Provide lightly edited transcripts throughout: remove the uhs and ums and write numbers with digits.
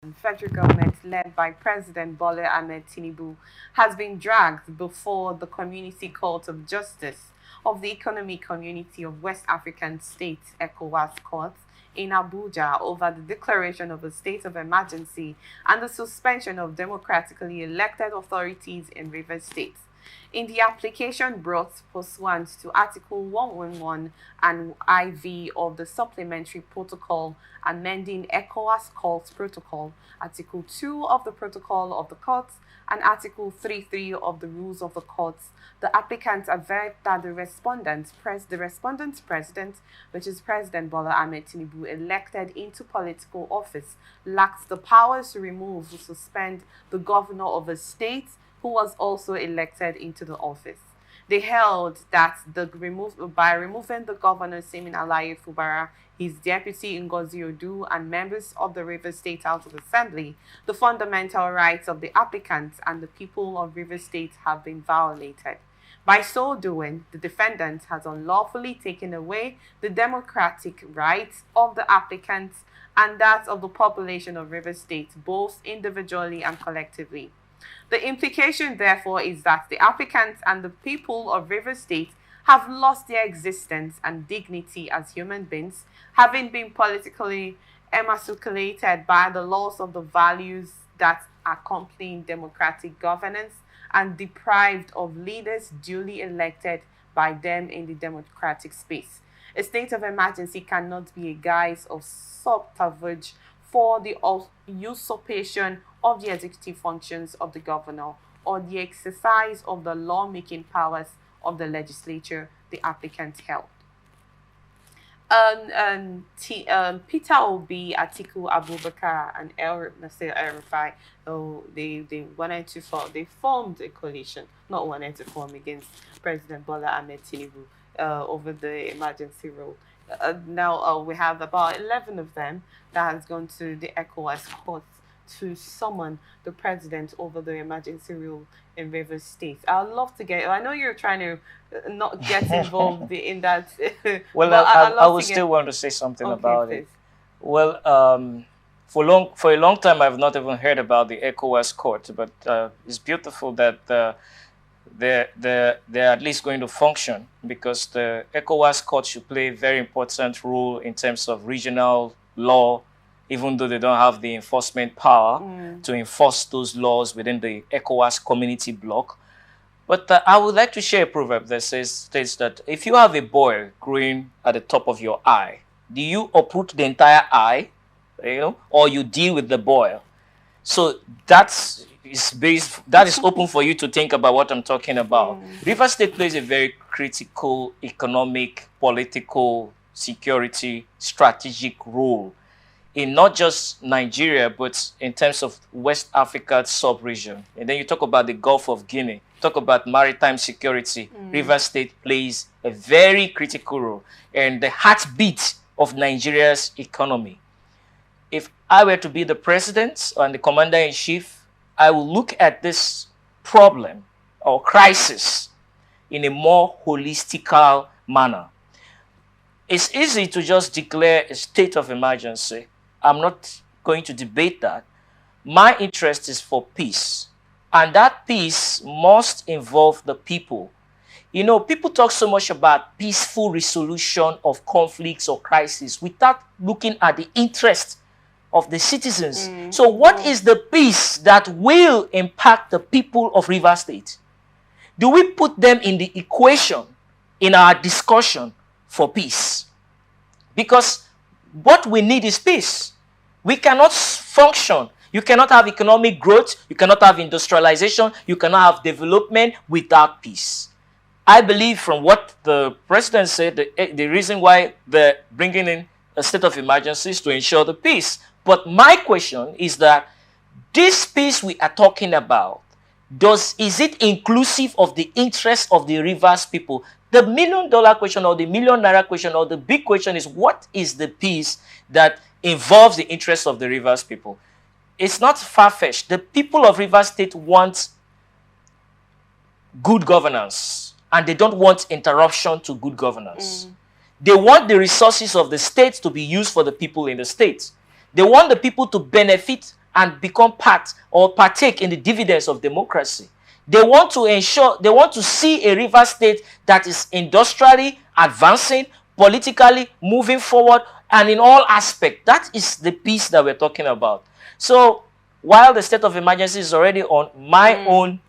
The federal government, led by President Bola Ahmed Tinubu, has been dragged before the Community Court of Justice of the Economic Community of West African States, ECOWAS Court, in Abuja over the declaration of a state of emergency and the suspension of democratically elected authorities in Rivers State. In the application brought pursuant to Article 111 and IV of the Supplementary Protocol amending ECOWAS Court Protocol, Article 2 of the Protocol of the Court, and Article 33 of the Rules of the Courts, the applicants averred that the respondent's president, which is President Bola Ahmed Tinubu, elected into political office, lacks the powers to remove or suspend the governor of a state who was also elected into the office. They held that by removing the governor Siminalayi Fubara, his deputy Ngozi Odu, and members of the Rivers State House of Assembly, the fundamental rights of the applicants and the people of Rivers State have been violated. By so doing, the defendant has unlawfully taken away the democratic rights of the applicants and that of the population of Rivers State, both individually and collectively. The implication, therefore, is that the applicants and the people of River State have lost their existence and dignity as human beings, having been politically emasculated by the loss of the values that accompany democratic governance and deprived of leaders duly elected by them in the democratic space. A state of emergency cannot be a guise of subterfuge for the usurpation of the executive functions of the governor or the exercise of the lawmaking powers of the legislature the applicant held. Peter Obi, Atiku Abubakar, and El Nasir El-Rufai, they wanted to form, they formed a coalition, not wanted to form against President Bola Ahmed Tinubu over the emergency rule. Now we have about 11 of them that has gone to the ECOWAS court to summon the president over the emergency rule in Rivers State. I'd love to get. I know you're trying to not get involved in that. Well, but I would still want to say something Okay, about please. it. Well, for a long time, I've not even heard about the ECOWAS court, but it's beautiful that they're at least going to function, because the ECOWAS court should play a very important role in terms of regional law, even though they don't have the enforcement power to enforce those laws within the ECOWAS community bloc. But I would like to share a proverb that states that if you have a boil growing at the top of your eye, do you uproot the entire eye, or you deal with the boil? So that is open for you to think about what I'm talking about. Rivers State plays a very critical economic, political, security, strategic role in not just Nigeria, but in terms of West Africa sub-region. And then you talk about the Gulf of Guinea, talk about maritime security. Rivers State plays a very critical role and the heartbeat of Nigeria's economy. If I were to be the president and the commander-in-chief, I will look at this problem or crisis in a more holistic manner. It's easy to just declare a state of emergency. I'm not going to debate that. My interest is for peace. And that peace must involve the people. People talk so much about peaceful resolution of conflicts or crises without looking at the interest of the citizens. So what is the peace that will impact the people of Rivers State? Do we put them in the equation in our discussion for peace? Because what we need is peace. We cannot function. You cannot have economic growth. You cannot have industrialization. You cannot have development without peace. I believe from what the president said, the reason why they're bringing in a state of emergency is to ensure the peace. But my question is that this peace we are talking about, is it inclusive of the interests of the Rivers people? The $1 million question or the $1 million question or the big question is, what is the peace that involves the interests of the Rivers people? It's not far-fetched. The people of Rivers State want good governance, and they don't want interruption to good governance. They want the resources of the state to be used for the people in the state. They want the people to benefit and become part or partake in the dividends of democracy. They want to ensure, they want to see a river state that is industrially advancing, politically moving forward, and in all aspects. That is the peace that we're talking about. So while the state of emergency is already on, my own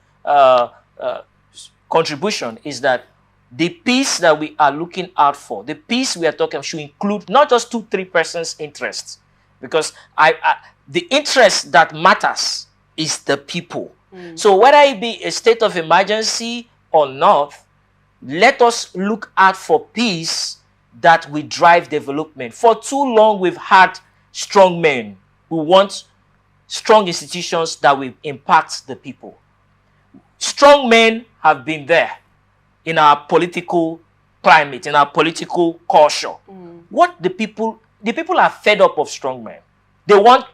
contribution is that the peace that we are looking out for, the peace we are talking should include not just 2-3 persons' interests, because the interest that matters is the people. So whether it be a state of emergency or not, let us look out for peace that will drive development. For too long, we've had strong men who want strong institutions that will impact the people. Strong men have been there in our political climate, in our political culture. What the people are fed up of strong men. They want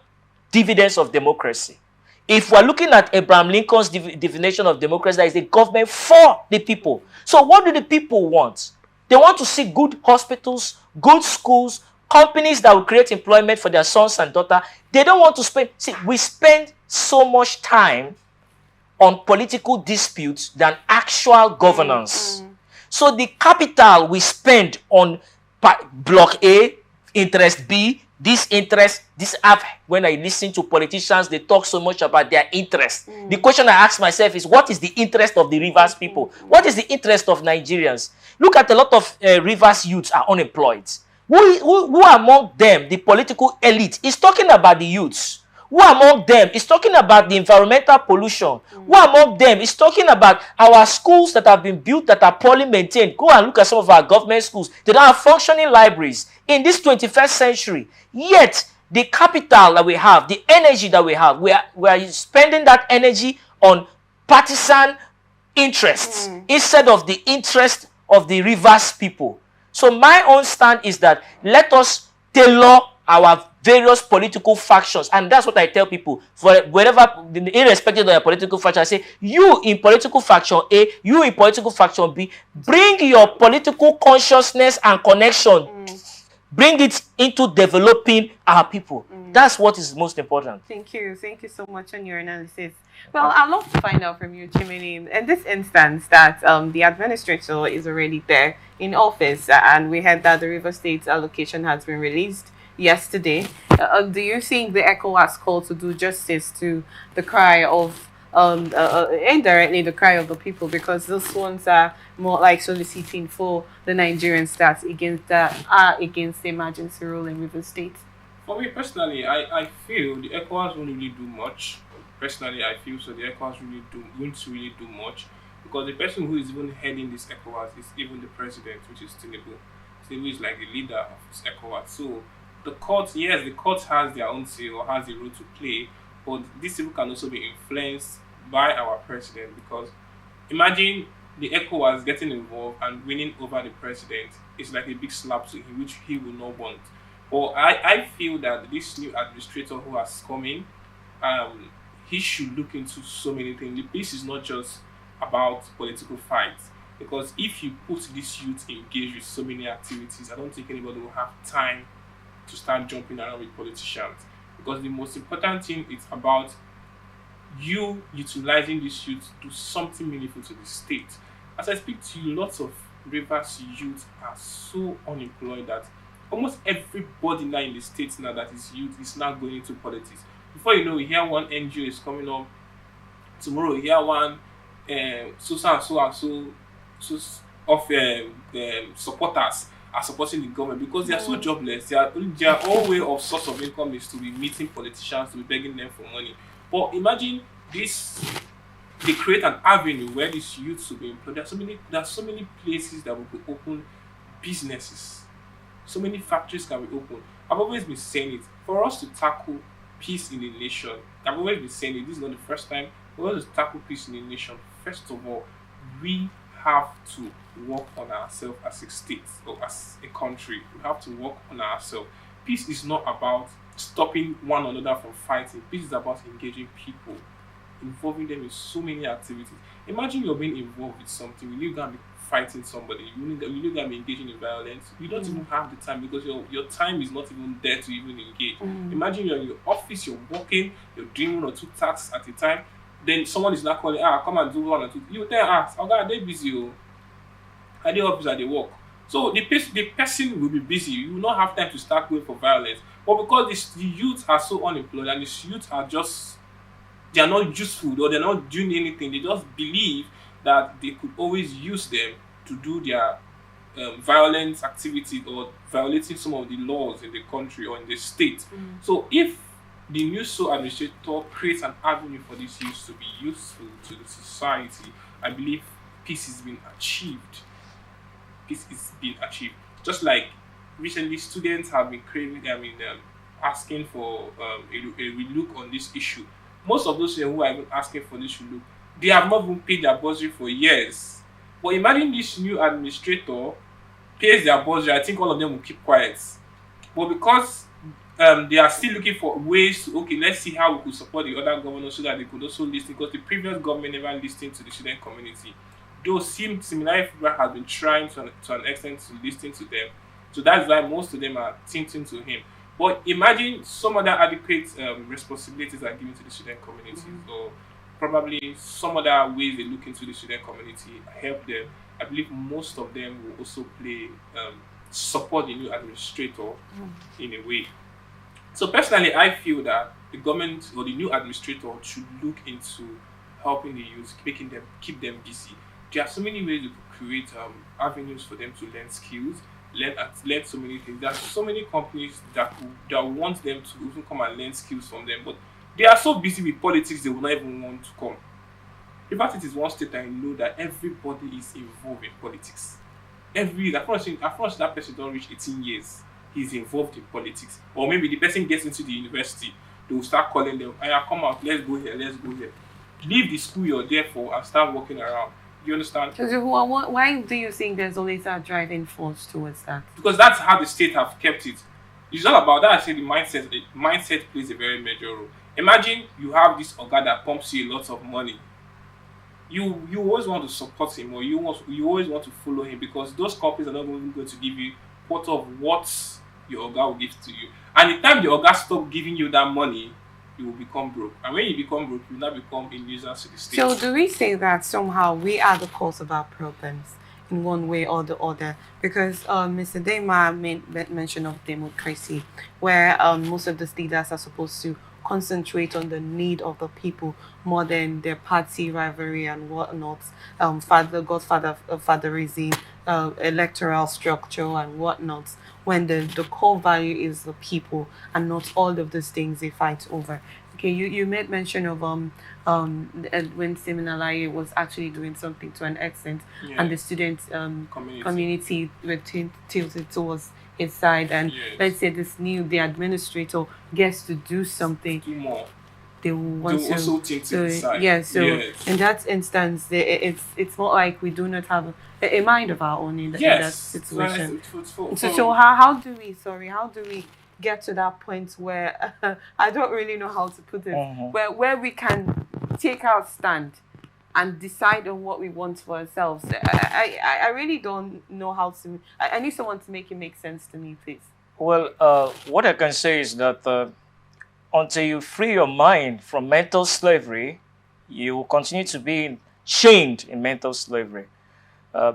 dividends of democracy. If we're looking at Abraham Lincoln's definition of democracy, that is a government for the people. So what do the people want? They want to see good hospitals, good schools, companies that will create employment for their sons and daughters. They don't want to spend... See, we spend so much time on political disputes than actual governance. So the capital we spend on block A, interest B, this interest, this app, when I listen to politicians, they talk so much about their interest. The question I ask myself is, what is the interest of the Rivers people? What is the interest of Nigerians? Look at a lot of Rivers youths are unemployed. Who among them, the political elite, is talking about the youths? Who among them is talking about the environmental pollution? Who among them is talking about our schools that have been built that are poorly maintained? Go and look at some of our government schools. They don't have functioning libraries in this 21st century. Yet, the capital that we have, the energy that we have, we are spending that energy on partisan interests instead of the interest of the Rivers people. So my own stand is that let us tailor our various political factions, and that's what I tell people. For wherever, irrespective of your political faction, I say, you in political faction A, you in political faction B, bring your political consciousness and connection, bring it into developing our people. That's what is most important. Thank you so much on your analysis. Well, I'd love to find out from you, Chimini, in this instance that the administrator is already there in office, and we heard that the River State allocation has been released yesterday. Do you think the Ecowas call to do justice to the cry of indirectly the cry of the people, because those ones are more like soliciting for the Nigerians that are against the emergency rule in River State? For me personally, I feel the ECOWAS won't really do much. Personally, I feel so. The ECOWAS won't really do much, because the person who is even heading this ECOWAS is even the president, which is Tinubu. Tinubu is like the leader of this ECOWAS. So the court, yes, the court has their own say or has a role to play, but these people can also be influenced by our president, because imagine the ECOWAS getting involved and winning over the president is like a big slap to him, which he will not want. But I feel that this new administrator who has come in, he should look into so many things. The peace is not just about political fights, because if you put this youth engaged with so many activities, I don't think anybody will have time to start jumping around with politicians, because the most important thing is about you utilizing this youth to do something meaningful to the state. As I speak to you, lots of Rivers youth are so unemployed that almost everybody now in the state now that is youth is now going into politics. Before you know, we hear one NGO is coming up. Tomorrow, we hear one so of supporters are supporting the government, because they are so jobless. Their whole way of source of income is to be meeting politicians, to be begging them for money. But imagine this: they create an avenue where these youths will be employed. There are so many places that will be open, businesses. So many factories can be open. I've always been saying it. For us to tackle peace in the nation, I've always been saying it. This is not the first time. For us to tackle peace in the nation, first of all, we have to work on ourselves as a state or as a country. We have to work on ourselves. Peace is not about stopping one another from fighting. Peace is about engaging people, involving them in so many activities. Imagine you're being involved with something, you need to be fighting somebody, you look at engaging in violence, you don't even have the time because your time is not even there to even engage. Imagine you're in your office, you're working, you're doing 1 or 2 tasks at a time, then someone is not calling, come and do 1 or 2. You tell us, okay, are they busy? At the office, at the work. So the person will be busy. You will not have time to start going for violence. But because the youth are so unemployed and the youth are just, they are not useful or they're not doing anything, they just believe that they could always use them to do their violent activity or violating some of the laws in the country or in the state. So if the new sole administrator creates an avenue for these youths to be useful to the society, I believe peace is being achieved. Peace is being achieved. Just like recently, students have been asking for a relook on this issue. Most of those who are even asking for this relook, they have not even paid their bursary for years. But imagine this new administrator pays their bursary, I think all of them will keep quiet. But because they are still looking for ways to, okay, let's see how we could support the other governors so that they could also listen, because the previous government never listened to the student community. Though similar feedback has been trying to an extent to listen to them. So that's why most of them are tinting to him. But imagine some other adequate responsibilities are given to the student community, or probably some other ways they look into the student community, help them. I believe most of them will also support the new administrator in a way. So personally, I feel that the government or the new administrator should look into helping the youth, keep them busy. There are so many ways you could create avenues for them to learn skills, learn so many things. There are so many companies that want them to even come and learn skills from them, but they are so busy with politics they will not even want to come. In fact, it is one state I know that everybody is involved in politics. After that person don't reach 18 years, he's involved in politics. Or maybe the person gets into the university, they will start calling them, come out, let's go here. Leave the school you're there for and start walking around. You understand? So why do you think there's always a driving force towards that? Because that's how the state have kept it. It's all about that. I say the mindset plays a very major role. Imagine you have this organ that pumps you a lot of money. You always want to support him, or you always want to follow him, because those companies are not even going to give you quarter of what your organ will give to you. And the time the organ stop giving you that money, you will become broke. And when you become broke, you will now become a nuisance to the state. So do we say that somehow we are the cause of our problems in one way or the other? Because Mr. Dema made mention of democracy, where most of the leaders are supposed to concentrate on the need of the people more than their party rivalry and whatnot, fatherism, electoral structure and whatnot, when the core value is the people and not all of those things they fight over. Okay, you made mention of when Siminalaye was actually doing something to an extent, and the student community were tilted towards his side, and let's say the administrator gets to do something, do more. They will want to also think to decide. In that instance, it's more like we do not have a mind of our own in that situation. So how do we get to that point where I don't really know how to put it, where we can take our stand and decide on what we want for ourselves? I really don't know how to. I need someone to make it make sense to me, please. Well, what I can say is that until you free your mind from mental slavery, you will continue to be chained in mental slavery.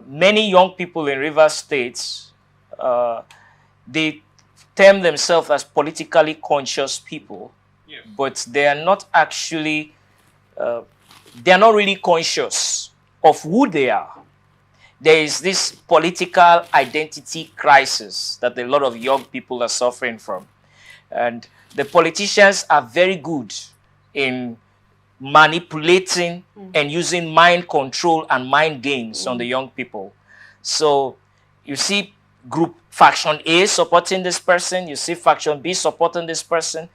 Many young people in river states, they term themselves as politically conscious people, but they are not actually, they are not really conscious of who they are. There is this political identity crisis that a lot of young people are suffering from. And the politicians are very good in manipulating and using mind control and mind games on the young people. So you see faction A supporting this person, you see faction B supporting this person,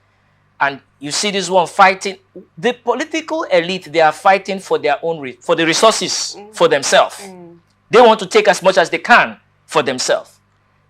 and you see this one fighting. The political elite, they are fighting for their own, for the resources for themselves. They want to take as much as they can for themselves.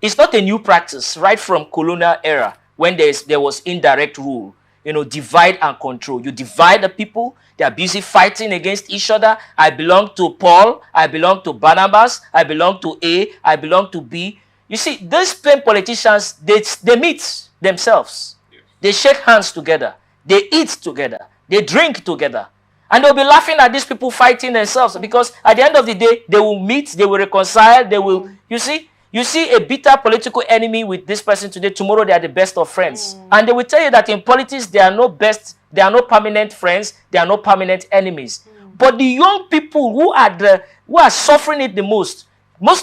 It's not a new practice. Right from colonial era, when there was indirect rule, divide and control. You divide the people. They are busy fighting against each other. I belong to Paul. I belong to Barnabas. I belong to A. I belong to B. You see, these same politicians, they meet themselves. They shake hands together. They eat together. They drink together. And they'll be laughing at these people fighting themselves, because at the end of the day, they will meet, they will reconcile, they will, you see a bitter political enemy with this person today, tomorrow they are the best of friends. And they will tell you that in politics, there are no permanent friends, there are no permanent enemies. But the young people who are suffering it the most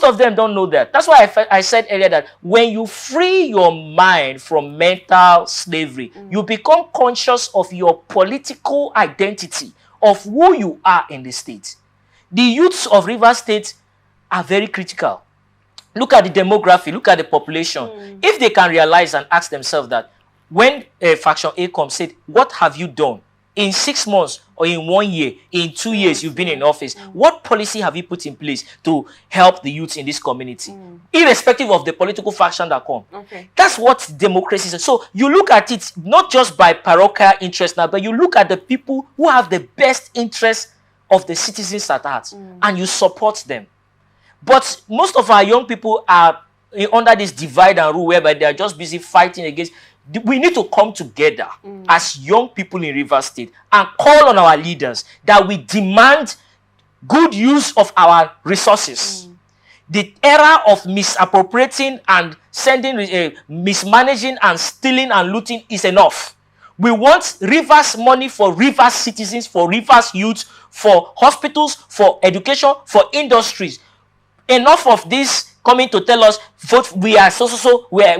of them don't know that. That's why I said earlier that when you free your mind from mental slavery, you become conscious of your political identity, of who you are in the state. The youths of Rivers State are very critical. Look at the demography, look at the population. If they can realize and ask themselves that when Faction A comes, said, what have you done in 6 months or in 1 year, in 2 years you've been in office? What policy have you put in place to help the youth in this community? Irrespective of the political faction that come. That's what democracy is. So you look at it not just by parochial interest now, but you look at the people who have the best interest of the citizens at heart, and you support them. But most of our young people are under this divide and rule, whereby they are just busy fighting against. We need to come together as young people in Rivers State and call on our leaders that we demand good use of our resources. The era of misappropriating and mismanaging and stealing and looting is enough. We want Rivers money for Rivers citizens, for Rivers youth, for hospitals, for education, for industries. Enough of this coming to tell us vote, we are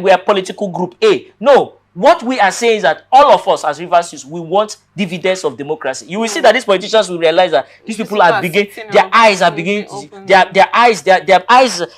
we are political group A. No, what we are saying is that all of us as Rivers youth, we want dividends of democracy. You will see that these politicians will realize that these people are beginning, their eyes are beginning to,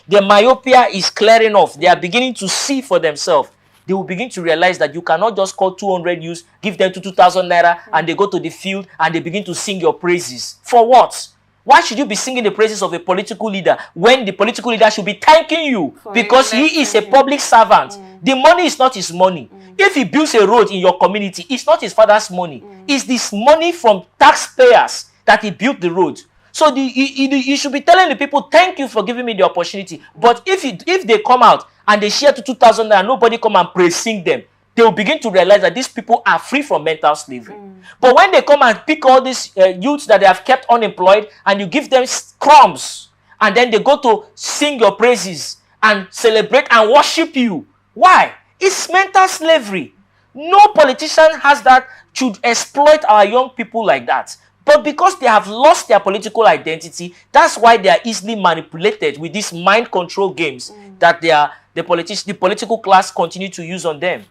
their myopia is clearing off. They are beginning to see for themselves. They will begin to realize that you cannot just call 200 youths, give them 2,000 naira, and they go to the field and they begin to sing your praises. For what? Why should you be singing the praises of a political leader when the political leader should be thanking you because he is a public servant? The money is not his money. If he builds a road in your community, it's not his father's money. It's this money from taxpayers that he built the road. So you should be telling the people, thank you for giving me the opportunity. But if they come out and they share to 2,000 and nobody come and praise sing them, they will begin to realize that these people are free from mental slavery. But when they come and pick all these youths that they have kept unemployed and you give them crumbs, and then they go to sing your praises and celebrate and worship you. Why? It's mental slavery. No politician has that, should exploit our young people like that. But because they have lost their political identity, that's why they are easily manipulated with these mind control games that the political class continue to use on them.